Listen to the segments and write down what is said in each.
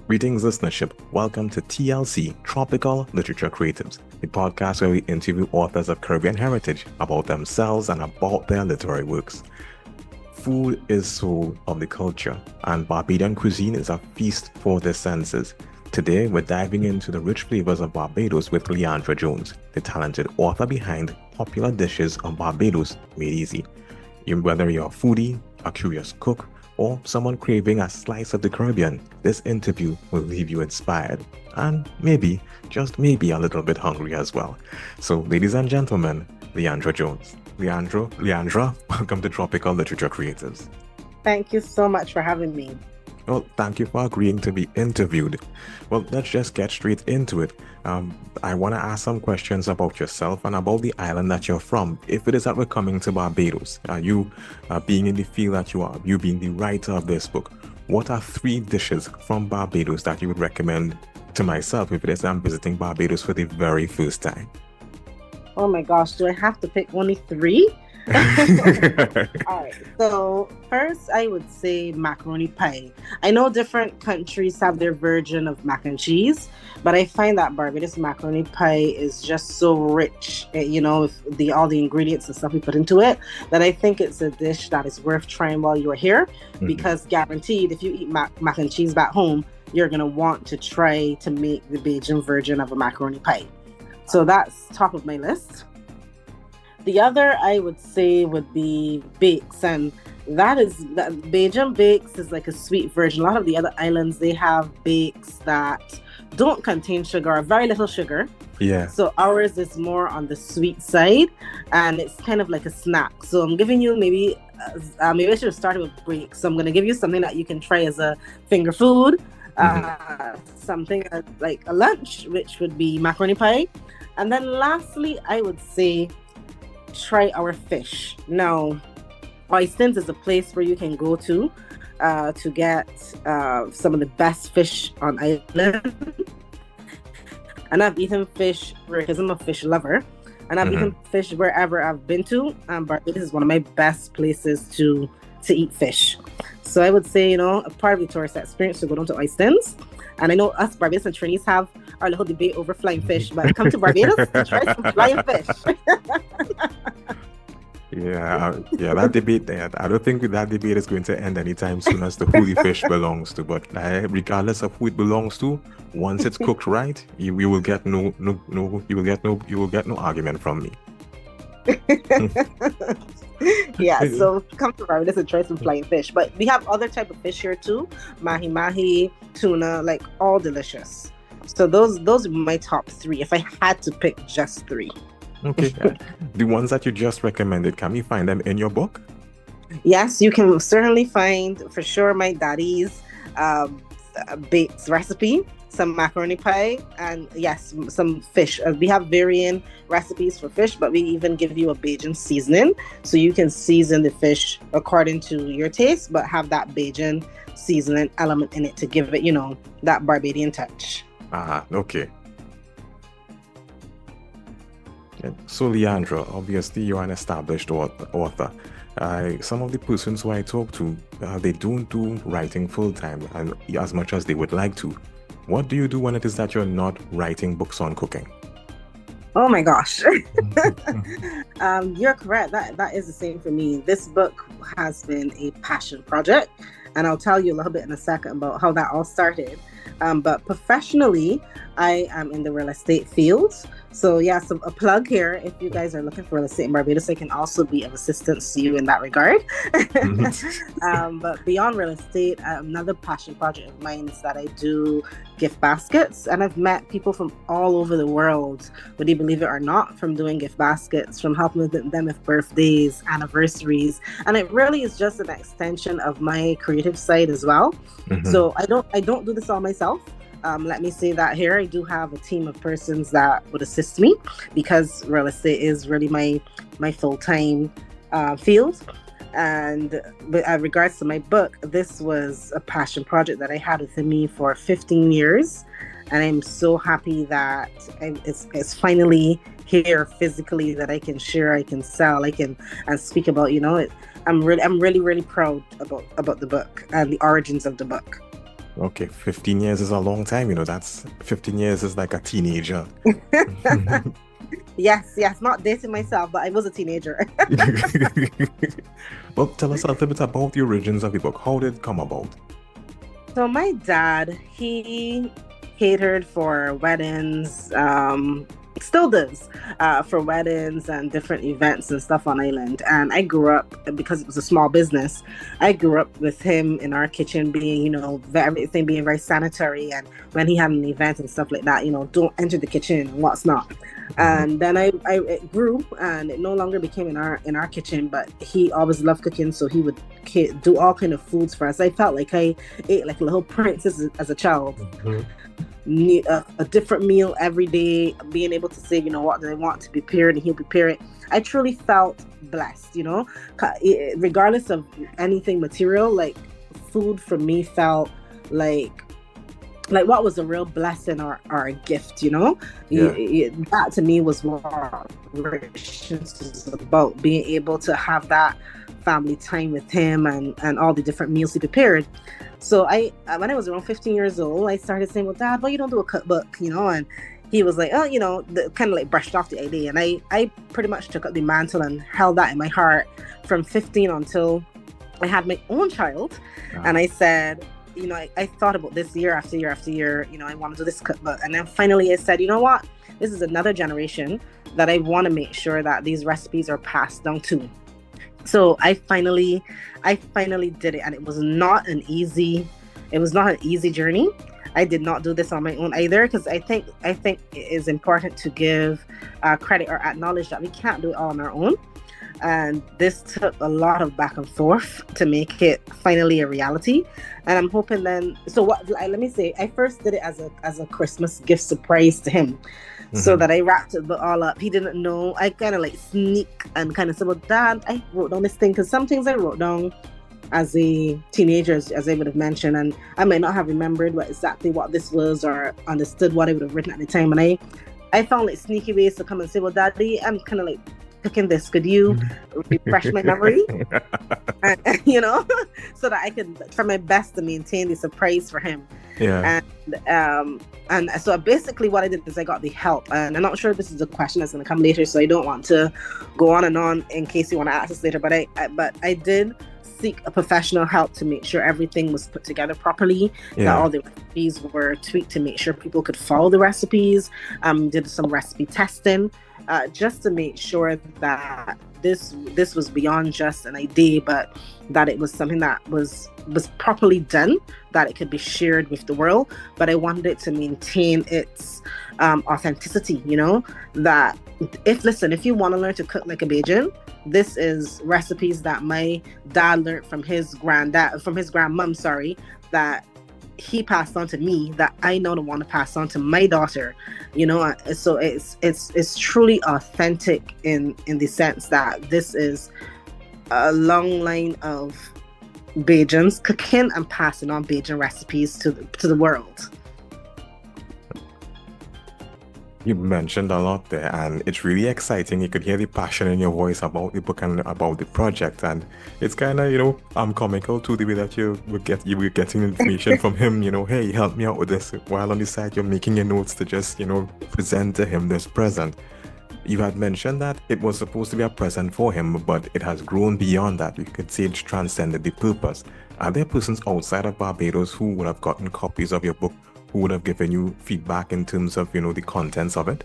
Greetings, listenership. Welcome to TLC, Tropical Literature Creatives, a podcast where we interview authors of Caribbean heritage about themselves and about their literary works. Food is soul of the culture, and Barbadian cuisine is a feast for the senses. Today, we're diving into the rich flavors of Barbados with Leandra Jones, the talented author behind popular dishes of Barbados made easy. Whether you're a foodie, a curious cook, or someone craving a slice of the Caribbean, this interview will leave you inspired and maybe, just maybe, a little bit hungry as well. So, ladies and gentlemen, Leandra Jones. Leandra, welcome to Tropical Literature Creatives. Thank you so much for having me. Well, thank you for agreeing to be interviewed. Well, let's just get straight into it. I want to ask some questions about yourself and about the island that you're from. If it is that we're coming to Barbados, you being in the field that you are, you being the writer of this book, what are 3 dishes from Barbados that you would recommend to myself if it is I'm visiting Barbados for the very first time? Oh my gosh, do I have to pick only 3? All right. So first, I would say macaroni pie. I know different countries have their version of mac and cheese, but I find that Barbados macaroni pie is just so rich, with all the ingredients and stuff we put into it, that I think it's a dish that is worth trying while you're here. Because guaranteed, if you eat mac and cheese back home, you're gonna want to try to make the Bajan version of a macaroni pie. So that's top of my list. The other I would say would be bakes, and that Bajan bakes is like a sweet version. A lot of the other islands, they have bakes that don't contain sugar or very little sugar. Yeah. So ours is more on the sweet side, and it's kind of like a snack. So I'm giving you maybe I should have started with bakes. So I'm gonna give you something that you can try as a finger food, something like a lunch, which would be macaroni pie, and then lastly I would say try our fish. Now, Oystins is a place where you can go to get some of the best fish on island. And I've eaten fish because I'm a fish lover, and I've eaten fish wherever I've been to. Barbados is one of my best places to eat fish. So I would say, a part of the tourist experience to go down to Oystins. And I know us Barbados and Trinis have our little debate over flying fish, but come to Barbados and try some flying fish. Yeah, that debate there, I don't think that debate is going to end anytime soon as to who the fish belongs to. But regardless of who it belongs to, once it's cooked right, you will get no argument from me. Yeah, so come to Barbados and try some flying fish. But we have other type of fish here too: mahi, tuna, like all delicious. So those are my top 3 if I had to pick just 3. Okay. The ones that you just recommended, can we find them in your book? Yes, you can certainly find for sure my daddy's baked recipe, some macaroni pie, and yes, some fish. We have varying recipes for fish, but we even give you a Bajan seasoning, so you can season the fish according to your taste, but have that Bajan seasoning element in it to give it, that Barbadian touch. Okay. So, Leandra, obviously you're an established author. Some of the persons who I talk to, they don't do writing full-time and as much as they would like to. What do you do when it is that you're not writing books on cooking? Oh my gosh. You're correct. That is the same for me. This book has been a passion project, and I'll tell you a little bit in a second about how that all started. But professionally, I am in the real estate field. So so a plug here, if you guys are looking for real estate in Barbados, I can also be of assistance to you in that regard. But beyond real estate, another passion project of mine is that I do gift baskets, and I've met people from all over the world, whether you believe it or not, from doing gift baskets, from helping them with birthdays, anniversaries, and it really is just an extension of my creative side as well. So I don't do this all myself. Let me say that here, I do have a team of persons that would assist me because real estate is really my full-time field. And with regards to my book, this was a passion project that I had within me for 15 years. And I'm so happy that it's finally here physically, that I can share, I can sell, and speak about, I'm really proud about the book and the origins of the book. Okay, 15 years is a long time, that's 15 years is like a teenager. Yes, not dating myself, but I was a teenager. Well, tell us a little bit about the origins of the book. How did it come about? So my dad, he catered for weddings, still does, for weddings and different events and stuff on island. And I grew up, because it was a small business, I grew up with him in our kitchen being, everything being very sanitary. And when he had an event and stuff like that, don't enter the kitchen and what's not. Mhm. And then it grew, and it no longer became in our kitchen, but he always loved cooking, so he would do all kind of foods for us. I felt like I ate like a little princess as a child. Mhm. A different meal every day, being able to say, what do I want to be prepared, and he'll prepare it. I truly felt blessed, regardless of anything material. Like, food for me felt like what was a real blessing or a gift, Yeah. that to me was what relations is about, being able to have that family time with him, and all the different meals he prepared. So when I was around 15 years old, I started saying, well, Dad, why you don't do a cookbook, and he was like, oh, kind of like brushed off the idea. And I pretty much took up the mantle and held that in my heart from 15 until I had my own child. And I said, I thought about this year after year after year, I want to do this cookbook. And then finally I said, you know what? This is another generation that I want to make sure that these recipes are passed down to. So I finally did it, and it was not an easy journey. I did not do this on my own either, because I think it is important to give credit or acknowledge that we can't do it all on our own. And this took a lot of back and forth to make it finally a reality. And I'm hoping then, so what, let me say, I first did it as a Christmas gift surprise to him. So that I wrapped it all up. He didn't know. I kind of like sneak and kind of said, well, Dad, I wrote down this thing, because some things I wrote down as a teenager, as I would have mentioned, and I might not have remembered exactly what this was or understood what I would have written at the time. And I found like sneaky ways to come and say, well, Daddy, I'm kind of like cooking this. Could you refresh my memory? And, so that I could try my best to maintain the surprise for him. Yeah. And so basically what I did is I got the help, and I'm not sure if this is a question that's going to come later, so I don't want to go on and on in case you want to ask this later, but I did seek a professional help to make sure everything was put together properly, that all the recipes were tweaked to make sure people could follow the recipes. Did some recipe testing, just to make sure that this was beyond just an idea, but that it was something that was properly done, that it could be shared with the world. But I wanted it to maintain its authenticity, that if you want to learn to cook like a Bajan, this is recipes that my dad learned from his grandmom, that he passed on to me, that I now want to pass on to my daughter, so it's truly authentic in the sense that this is a long line of Bajans cooking and passing on Bajan recipes to the world. You mentioned a lot there, and it's really exciting. You could hear the passion in your voice about the book and about the project, and it's kind of, comical too, the way that you were getting information from him. Hey, help me out with this. While on the side, you're making your notes to just present to him this present. You had mentioned that it was supposed to be a present for him, but it has grown beyond that. You could say it's transcended the purpose. Are there persons outside of Barbados who would have gotten copies of your book, who would have given you feedback in terms of, the contents of it?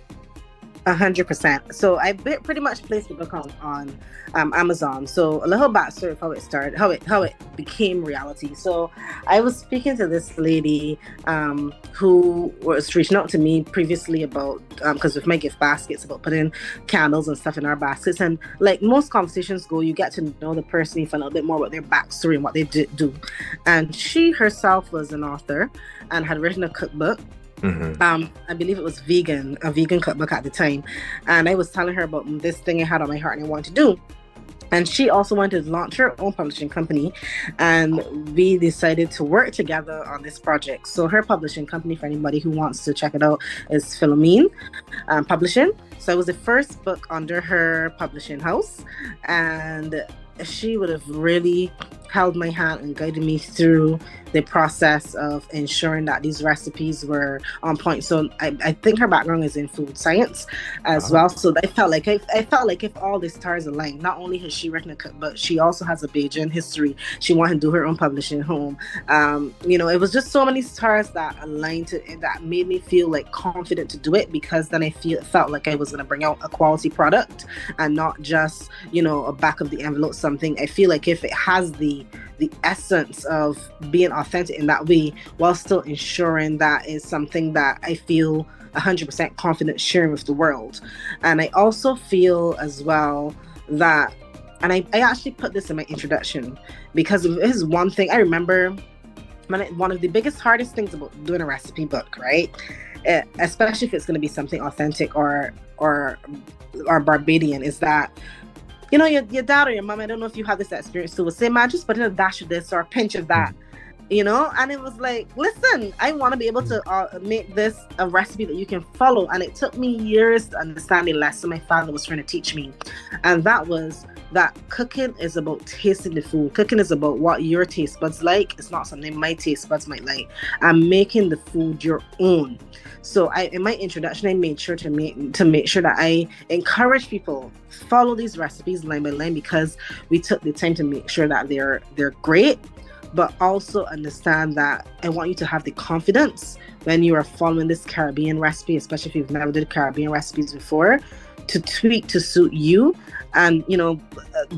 100%. So I pretty much placed the book on Amazon. So a little backstory of how it started, how it became reality. So I was speaking to this lady who was reaching out to me previously about, because with my gift baskets, about putting candles and stuff in our baskets. And like most conversations go, you get to know the person, you find out a bit more about their backstory and what they do. And she herself was an author and had written a cookbook. I believe it was a vegan cookbook at the time, and I was telling her about this thing I had on my heart and I wanted to do. And she also wanted to launch her own publishing company, and we decided to work together on this project. So her publishing company, for anybody who wants to check it out, is Philomene Publishing. So it was the first book under her publishing house, and she would have really held my hand and guided me through the process of ensuring that these recipes were on point. So I think her background is in food science as Uh-huh. well. So I felt like if all the stars aligned, not only has she written a cookbook, but she also has a Bajan history. She wanted to do her own publishing home. It was just so many stars that aligned to it that made me feel like confident to do it, because then I felt like I was going to bring out a quality product and not just a back of the envelope something. I feel like if it has the essence of being authentic in that way, while still ensuring that is something that I feel 100% confident sharing with the world. And I also feel as well that, and I actually put this in my introduction, because it is one thing I remember. One of the biggest, hardest things about doing a recipe book, right? Especially if it's going to be something authentic or Barbadian, is that your dad or your mom, I don't know if you have this experience too, will say, man, just put in a dash of this or a pinch of that, and it was like, listen, I want to be able to make this a recipe that you can follow. And it took me years to understand the lesson my father was trying to teach me, and that was that cooking is about tasting the food. Cooking is about what your taste buds like. It's not something my taste buds might like. And making the food your own. So in my introduction, I made sure to make sure that I encourage people follow these recipes line by line, because we took the time to make sure that they're great, but also understand that I want you to have the confidence when you are following this Caribbean recipe, especially if you've never did Caribbean recipes before, to tweak to suit you, and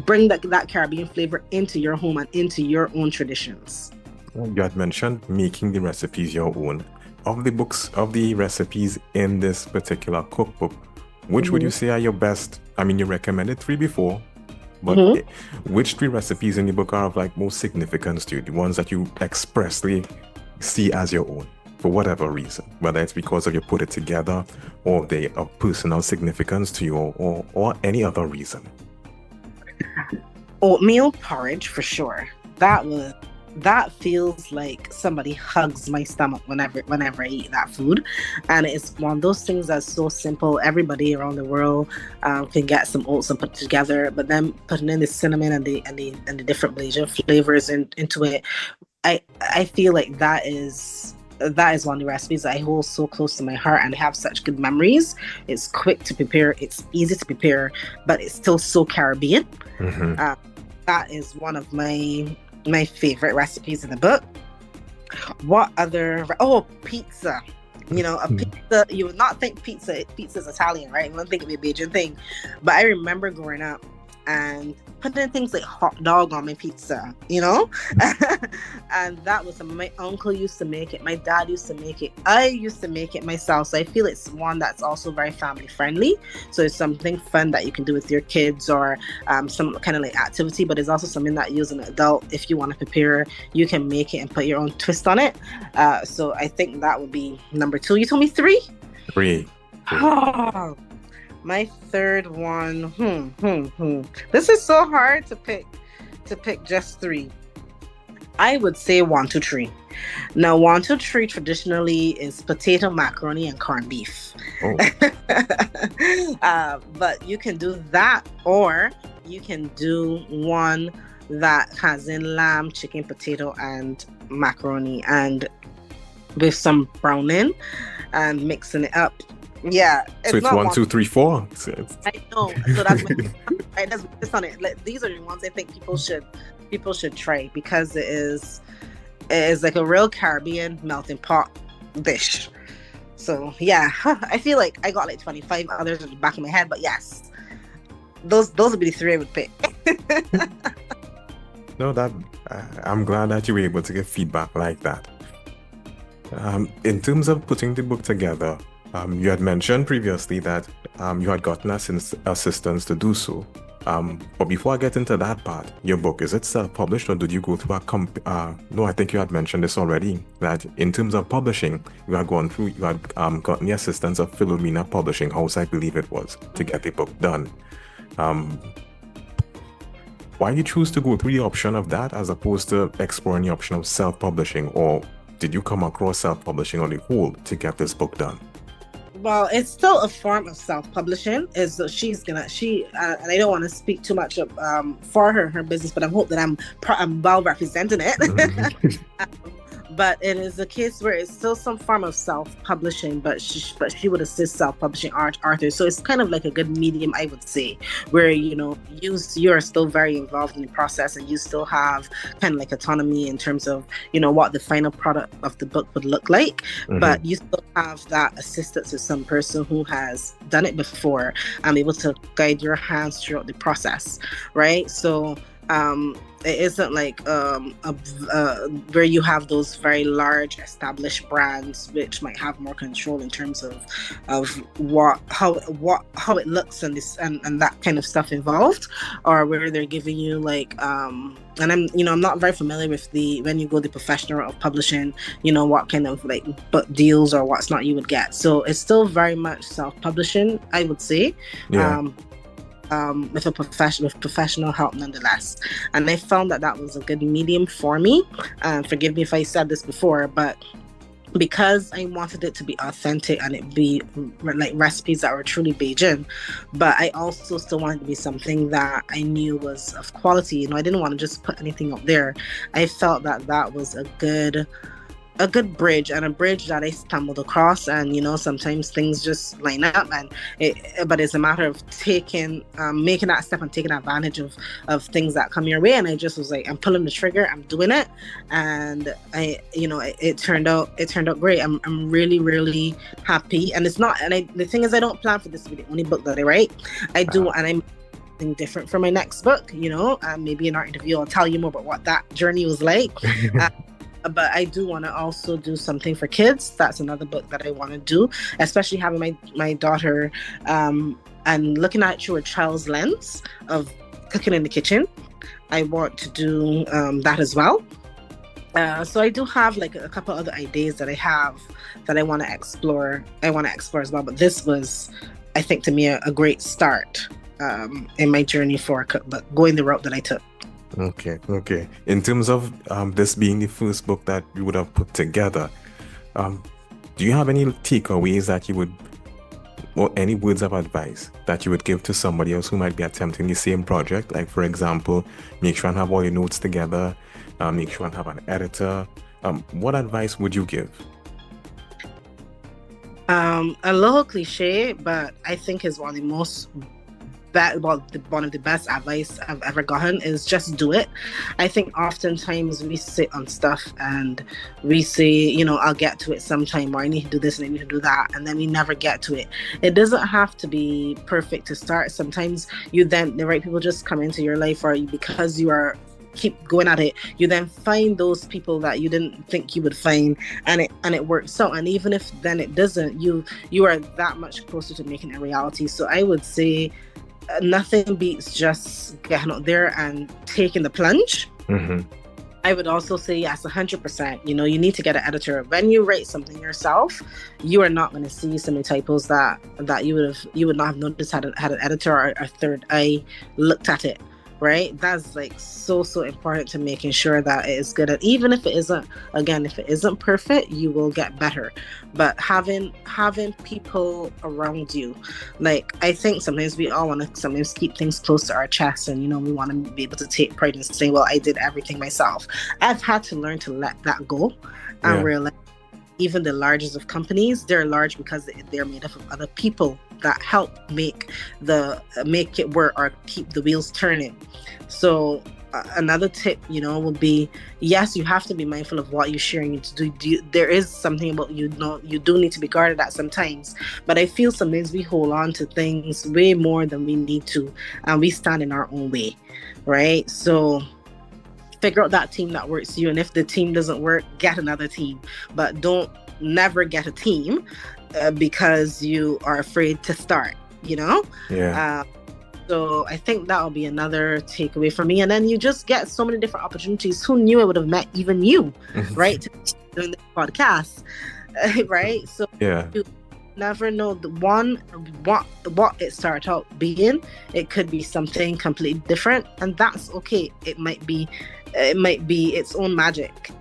bring that Caribbean flavor into your home and into your own traditions. You had mentioned making the recipes your own. Of the recipes in this particular cookbook, which would you say are your best? I mean, you recommended 3 before, but which 3 recipes in the book are of like most significance to you? The ones that you expressly see as your own for whatever reason, whether it's because of you put it together, or they are personal significance to you, or any other reason. Oatmeal porridge for sure. That feels like somebody hugs my stomach whenever I eat that food. And it's one of those things that's so simple. Everybody around the world can get some oats and put it together, but then putting in the cinnamon and the different Malaysian flavors into it, I feel like that is one of the recipes that I hold so close to my heart and have such good memories. It's quick to prepare, it's easy to prepare, but it's still so Caribbean. That is one of my favorite recipes in the book. What other? Oh, pizza. A pizza. You would not think pizza's Italian, right? You wouldn't think it'd be a Bajan thing. But I remember growing up and putting things like hot dog on my pizza, and that was something my uncle used to make it, my dad used to make it, I used to make it myself. So I feel it's one that's also very family friendly. So it's something fun that you can do with your kids, or some kind of like activity, but it's also something that you as an adult, if you want to prepare, you can make it and put your own twist on it. So I think that would be number 2. You told me 3? 3. My third one. This is so hard to pick just 3. I would say 1, 2, 3. Now, 1, 2, 3 traditionally is potato, macaroni, and corned beef. But you can do that, or you can do one that has in lamb, chicken, potato, and macaroni, and with some browning and mixing it up. Yeah. So it's 1, 2, 3, 4. I know. So that's that's based on it. Like, these are the ones I think people should try, because it is like a real Caribbean melting pot dish. So yeah, I feel like I got like 25 others in the back of my head, but yes, those would be the 3 I would pick. No, I'm glad that you were able to get feedback like that. In terms of putting the book together, you had mentioned previously that you had gotten assistance to do so. But before I get into that part, your book, is it self-published, or did you go through no, I think you had mentioned this already, that in terms of publishing, you had gotten the assistance of Philomena Publishing House, I believe it was, to get the book done. Why did you choose to go through the option of that as opposed to exploring the option of self-publishing, or did you come across self-publishing on the whole to get this book done? Well, it's still a form of self-publishing. Is so she and I don't want to speak too much for her business, but I hope that I'm well representing it. But it is a case where it's still some form of self-publishing, but she would assist self-publishing authors. So it's kind of like a good medium, I would say, where you're still very involved in the process, and you still have kind of like autonomy in terms of what the final product of the book would look like, but you still have that assistance of some person who has done it before and able to guide your hands throughout the process, right? So it isn't like where you have those very large established brands which might have more control in terms of how it looks and this and that kind of stuff involved, or where they're giving you like and I'm not very familiar with when you go the professional route of publishing, what kind of like book deals or what's not you would get. So it's still very much self-publishing, I would say. Yeah. With professional help nonetheless. And I found that was a good medium for me. Forgive me if I said this before, but because I wanted it to be authentic and it be like recipes that were truly Bajan, but I also still wanted to be something that I knew was of quality. I didn't want to just put anything up there. I felt that was a good bridge, and a bridge that I stumbled across, and sometimes things just line up, but it's a matter of making that step and taking advantage of things that come your way. And I just was like, I'm pulling the trigger, I'm doing it, and it turned out great. I'm really, really happy. And it's not, and the thing is, I don't plan for this to be the only book that I write. I do, and I'm different for my next book, maybe in our interview I'll tell you more about what that journey was like. But I do want to also do something for kids. That's another book that I want to do, especially having my daughter and looking at it through a child's lens of cooking in the kitchen. I want to do that as well. So I do have like a couple other ideas that I have that I want to explore. As well. But this was, I think, to me a great start in my journey for a cookbook, going the route that I took. Okay. In terms of this being the first book that you would have put together, do you have any takeaways that you would, or any words of advice that you would give to somebody else who might be attempting the same project? Like, for example, make sure and have all your notes together, make sure and have an editor. What advice would you give? A little cliche, but I think is one of the most one of the best advice I've ever gotten is just do it. I think oftentimes we sit on stuff and we say, I'll get to it sometime, or I need to do this and I need to do that, and then we never get to it. It doesn't have to be perfect to start. Sometimes the right people just come into your life, or because you are keep going at it, you then find those people that you didn't think you would find, and it works out. And even if then it doesn't, you are that much closer to making it a reality. So I would say nothing beats just getting out there and taking the plunge. I would also say yes, 100%. You need to get an editor. When you write something yourself, you are not going to see so many typos that you would not have noticed had an editor or a third eye looked at it. Right? That's like so important to making sure that it is good. And even if it isn't perfect, you will get better. But having people around you, like, I think sometimes we all want to sometimes keep things close to our chest, and we want to be able to take pride and say, well, I did everything myself. I've had to learn to let that go and realize even the largest of companies, they're large because they're made up of other people that help make it work or keep the wheels turning. So another tip, would be, yes, you have to be mindful of what you're sharing to do. There is something about you do need to be guarded at sometimes, but I feel sometimes we hold on to things way more than we need to, and we stand in our own way, right? So figure out that team that works for you, and if the team doesn't work, get another team, but don't never get a team because you are afraid to start, so I think that'll be another takeaway for me. And then you just get so many different opportunities. Who knew I would have met even you, right? Doing the podcast, right? So you never know what it started out being. It could be something completely different, and that's okay. It might be it might be its own magic.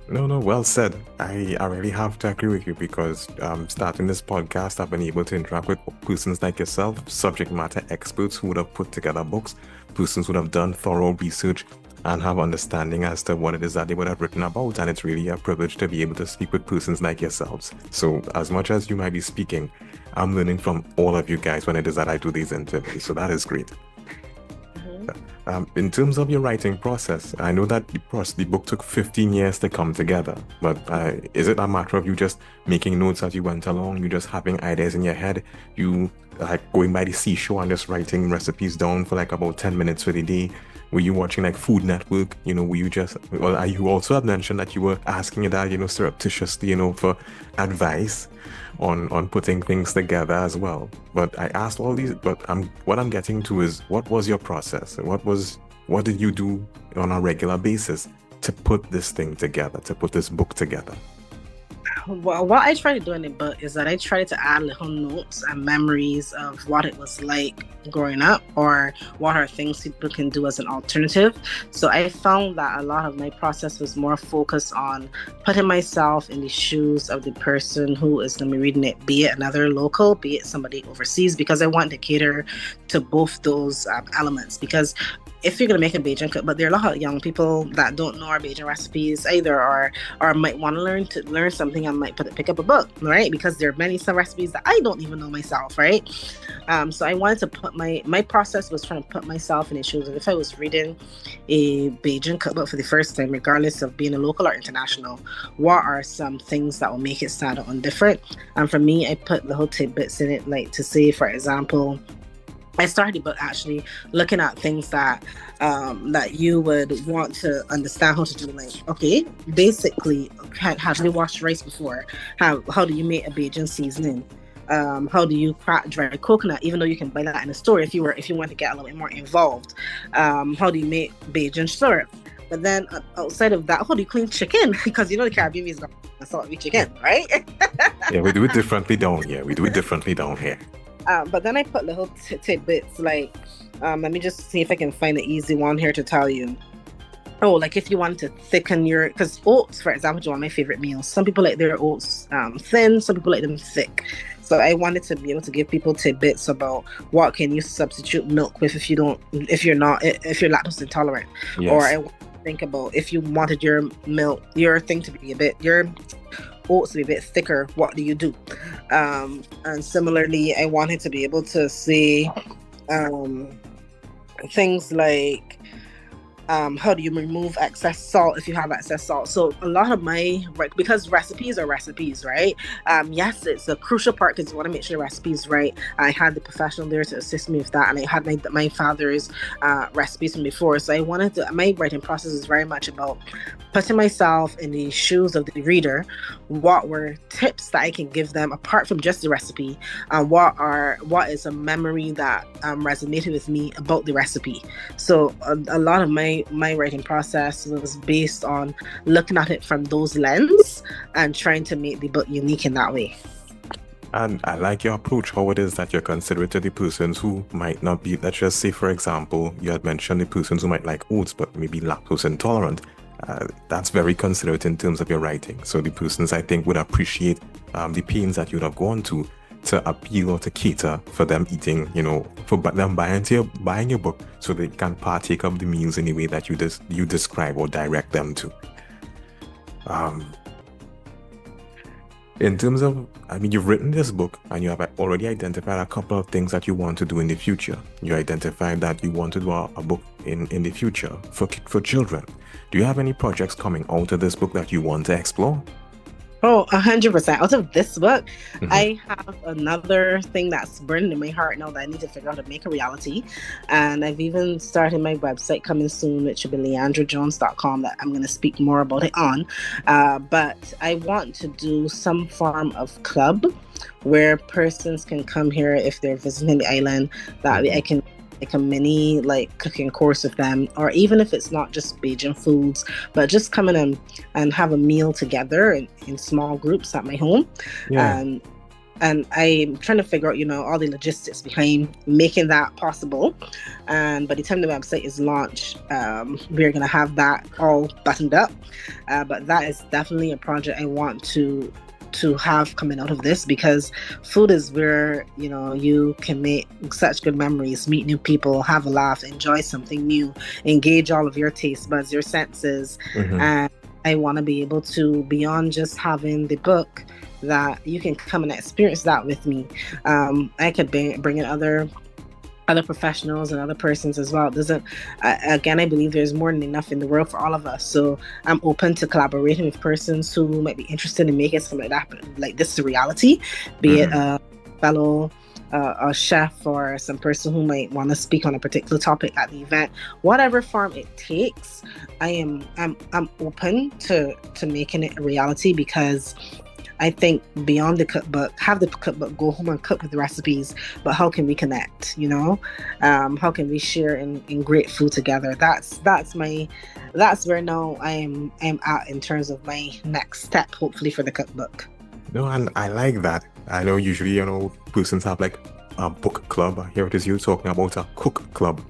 No, well said. I really have to agree with you because starting this podcast, I've been able to interact with persons like yourself, subject matter experts who would have put together books, persons who would have done thorough research and have understanding as to what it is that they would have written about. And it's really a privilege to be able to speak with persons like yourselves. So as much as you might be speaking, I'm learning from all of you guys when it is that I do these interviews. So that is great. In terms of your writing process, I know that the book took 15 years to come together, but is it a matter of you just making notes as you went along, you just having ideas in your head, you like going by the seashore and just writing recipes down for like about 10 minutes for the day? Were you watching like Food Network? Were you just, well, you also had mentioned that you were asking your dad, surreptitiously, for advice on putting things together as well. But I asked all these, but what I'm getting to is, what was your process? What did you do on a regular basis to put this thing together, to put this book together? Well, what I try to do in the book is that I try to add little notes and memories of what it was like growing up, or what are things people can do as an alternative. So I found that a lot of my process was more focused on putting myself in the shoes of the person who is going to be reading it, be it another local, be it somebody overseas, because I want to cater to both those elements. Because if you're going to make a Bajan cookbook, there are a lot of young people that don't know our Bajan recipes either, or might want to learn something and might pick up a book, right? Because there are many some recipes that I don't even know myself, right? So I wanted to put my process was trying to put myself in the shoes of if I was reading a Bajan cookbook for the first time, regardless of being a local or international, what are some things that will make it stand out and different? And for me, I put little tidbits in it, like to say, for example, I started the book actually looking at things that you would want to understand how to do. Like, okay, basically, have you washed rice before? How do you make a Bajan seasoning? How do you crack dry coconut? Even though you can buy that in a store, if you want to get a little bit more involved. How do you make Bajan syrup? But then outside of that, how do you clean chicken? Because the Caribbean is not salty chicken, right? Yeah, we do it differently down here. We do it differently down here. But then I put little tidbits like, let me just see if I can find an easy one here to tell you. Oh, like if you want to thicken because oats, for example, is one of my favorite meals. Some people like their oats thin, some people like them thick. So I wanted to be able to give people tidbits about what can you substitute milk with if you're lactose intolerant. Yes. Or I want to think about if you wanted your thing to be your oats to be a bit thicker, what do you do? And similarly, I wanted to be able to say things like, how do you remove excess salt if you have excess salt? So a lot of because recipes are recipes, right? Yes, it's a crucial part because you want to make sure the recipe is right. I had the professional there to assist me with that, and I had my father's recipes from before. So I wanted my writing process is very much about putting myself in the shoes of the reader. What were tips that I can give them apart from just the recipe? What is a memory that resonated with me about the recipe? So a lot of my writing process was based on looking at it from those lenses and trying to make the book unique in that way. And I like your approach, how it is that you're considerate to the persons who might not be, let's just say, for example, you had mentioned the persons who might like oats but maybe lactose intolerant. That's very considerate in terms of your writing. So the persons, I think, would appreciate the pains that you would have gone to appeal or to cater for them eating, for them buying your book so they can partake of the meals in the way that you describe or direct them to. In terms of, you've written this book and you have already identified a couple of things that you want to do in the future. You identified that you want to do a book in the future for children. Do you have any projects coming out of this book that you want to explore? Oh, 100%. Out of this book, I have another thing that's burning in my heart now that I need to figure out how to make a reality. And I've even started my website coming soon, which will be leandrajones.com, that I'm going to speak more about it on. But I want to do some form of club where persons can come here if they're visiting the island, that I can like a mini cooking course with them, or even if it's not just Bajan foods, but just coming and have a meal together in small groups at my home. Yeah. And I'm trying to figure out, all the logistics behind making that possible. And by the time the website is launched, we're going to have that all buttoned up. But that is definitely a project I want to have coming out of this, because food is where you can make such good memories, meet new people, have a laugh, enjoy something new, engage all of your taste buds, your senses. Mm-hmm. And I want to be able to, beyond just having the book, that you can come and experience that with me. I could bring in other professionals and other persons as well. It doesn't again, I believe there's more than enough in the world for all of us. So I'm open to collaborating with persons who might be interested in making something like that, like this, is a reality. Be it Mm-hmm. a fellow a chef, or some person who might want to speak on a particular topic at the event. Whatever form it takes, I'm open to making it a reality, because I think beyond the cookbook, have the cookbook, go home and cook with the recipes, but how can we connect? How can we share in great food together? That's where now I'm at in terms of my next step, hopefully, for the cookbook. No, and I like that. I know usually, persons have like a book club. Here it is you talking about a cook club.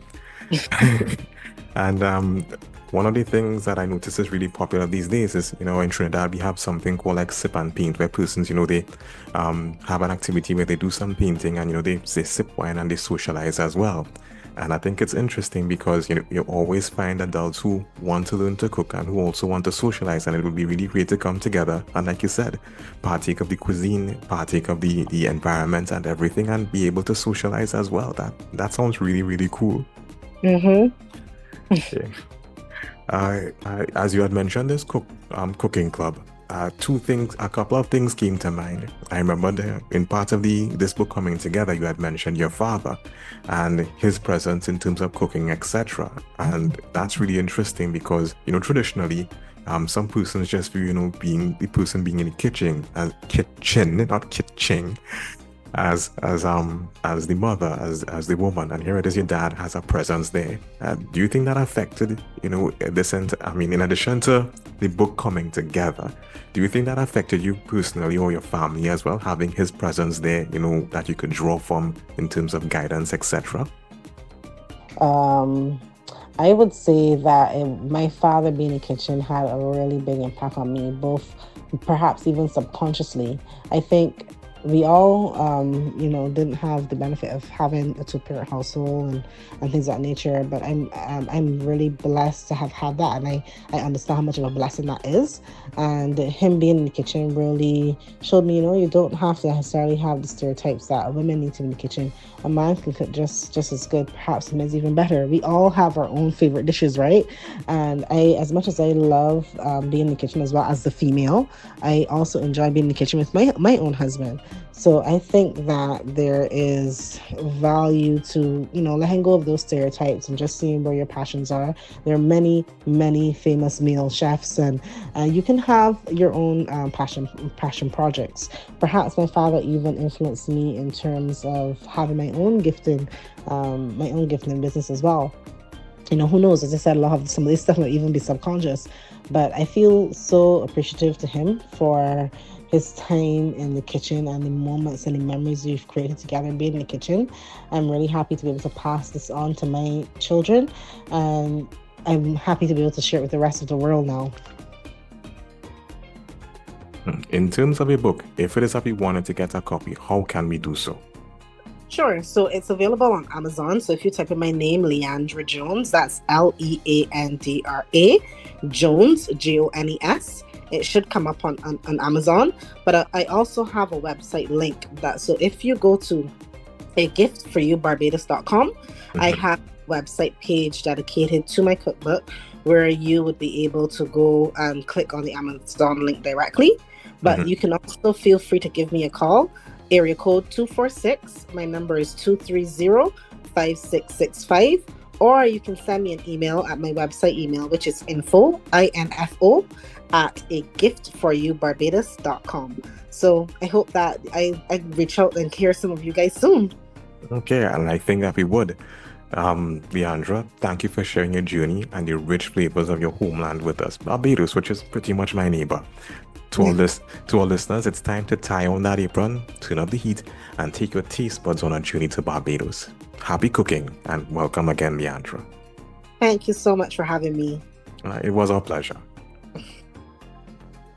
And one of the things that I notice is really popular these days is, in Trinidad, we have something called like sip and paint, where persons, they have an activity where they do some painting and, they sip wine and they socialize as well. And I think it's interesting because, you always find adults who want to learn to cook and who also want to socialize. And it would be really great to come together and, like you said, partake of the cuisine, partake of the environment and everything, and be able to socialize as well. That sounds really, really cool. Mm-hmm. Yeah. As you had mentioned, this cooking club. A couple of things came to mind. I remember in part of this book coming together, you had mentioned your father and his presence in terms of cooking, etc. And that's really interesting because, traditionally, some persons just view, being the person being in the kitchen, not kitchen, as the mother, as the woman, and here it is, your dad has a presence there. Do you think that affected, in addition to the book coming together, do you think that affected you personally or your family as well, having his presence there, that you could draw from in terms of guidance, etc.? I would say that my father being in the kitchen had a really big impact on me, both perhaps even subconsciously. I think we all, didn't have the benefit of having a two-parent household and things of that nature. But I'm really blessed to have had that, and I understand how much of a blessing that is. And him being in the kitchen really showed me, you don't have to necessarily have the stereotypes that women need to be in the kitchen. A man can cook just as good, perhaps sometimes even better. We all have our own favorite dishes, right? And as much as I love being in the kitchen as well as the female, I also enjoy being in the kitchen with my own husband. So I think that there is value to, letting go of those stereotypes and just seeing where your passions are. There are many, many famous male chefs, and you can have your own passion projects. Perhaps my father even influenced me in terms of having my own gifting business as well. Who knows? As I said, a lot of some of this stuff might even be subconscious, but I feel so appreciative to him for his time in the kitchen and the moments and the memories we've created together being in the kitchen. I'm really happy to be able to pass this on to my children, and I'm happy to be able to share it with the rest of the world now. In terms of a book, if it is that we wanted to get a copy, how can we do so? Sure. So it's available on Amazon. So if you type in my name, Leandra Jones, that's Leandra Jones, Jones, it should come up on Amazon. But I also have a website link so if you go to agiftforYouBarbados.com, I have a website page dedicated to my cookbook where you would be able to go and click on the Amazon link directly. But you can also feel free to give me a call. Area code 246. My number is 230-5665. Or you can send me an email at my website email, which is info at agiftforYouBarbados.com. So I hope that I reach out and hear some of you guys soon. Okay, and I think that we would. Leandra, thank you for sharing your journey and the rich flavors of your homeland with us, Barbados, which is pretty much my neighbor. To our listeners, it's time to tie on that apron, turn up the heat, and take your taste buds on a journey to Barbados. Happy cooking, and welcome again, Leandra. Thank you so much for having me. It was our pleasure.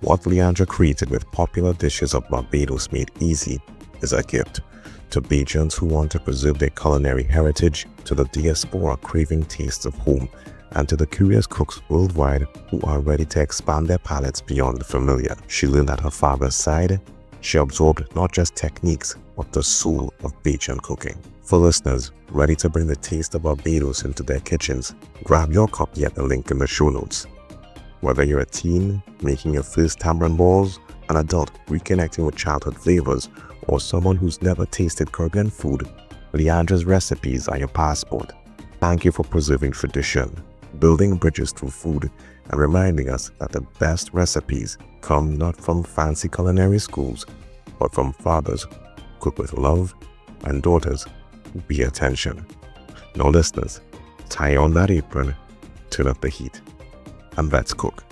What Leandra created with popular dishes of Barbados made easy is a gift to Bajans who want to preserve their culinary heritage, to the diaspora craving tastes of home, and to the curious cooks worldwide who are ready to expand their palates beyond the familiar. She learned at her father's side. She absorbed not just techniques, but the soul of Bajan cooking. For listeners ready to bring the taste of Barbados into their kitchens, grab your copy at the link in the show notes. Whether you're a teen making your first tamarind balls, an adult reconnecting with childhood flavors, or someone who's never tasted Caribbean food, Leandra's recipes are your passport. Thank you for preserving tradition, building bridges through food, and reminding us that the best recipes come not from fancy culinary schools, but from fathers who cook with love and daughters who pay attention. Now listeners, tie on that apron, turn up the heat, and let's cook.